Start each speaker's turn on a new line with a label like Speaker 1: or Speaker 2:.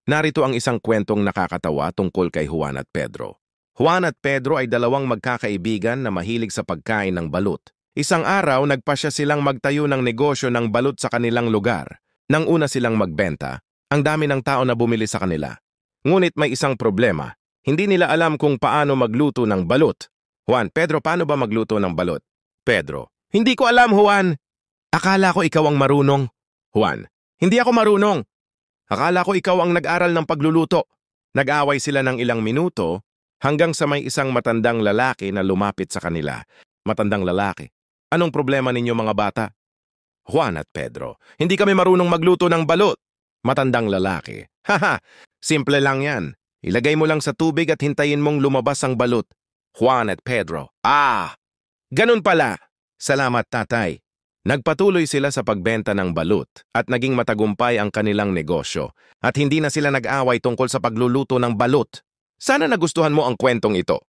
Speaker 1: Narito ang isang kwentong nakakatawa tungkol kay Juan at Pedro. Juan at Pedro ay dalawang magkakaibigan na mahilig sa pagkain ng balut. Isang araw, nagpasya silang magtayo ng negosyo ng balut sa kanilang lugar. Nang una silang magbenta, ang dami ng tao na bumili sa kanila. Ngunit may isang problema. Hindi nila alam kung paano magluto ng balut. Juan, Pedro, paano ba magluto ng balut? Pedro, hindi ko alam, Juan. Akala ko ikaw ang marunong. Juan, hindi ako marunong. Akala ko ikaw ang nag-aral ng pagluluto. Nag-away sila ng ilang minuto hanggang sa may isang matandang lalaki na lumapit sa kanila. Matandang lalaki, anong problema ninyo mga bata? Juan at Pedro, hindi kami marunong magluto ng balut. Matandang lalaki, haha, simple lang yan. Ilagay mo lang sa tubig at hintayin mong lumabas ang balut. Juan at Pedro, ganun pala. Salamat tatay. Nagpatuloy sila sa pagbenta ng balut at naging matagumpay ang kanilang negosyo at hindi na sila nag-away tungkol sa pagluluto ng balut. Sana nagustuhan mo ang kwentong ito.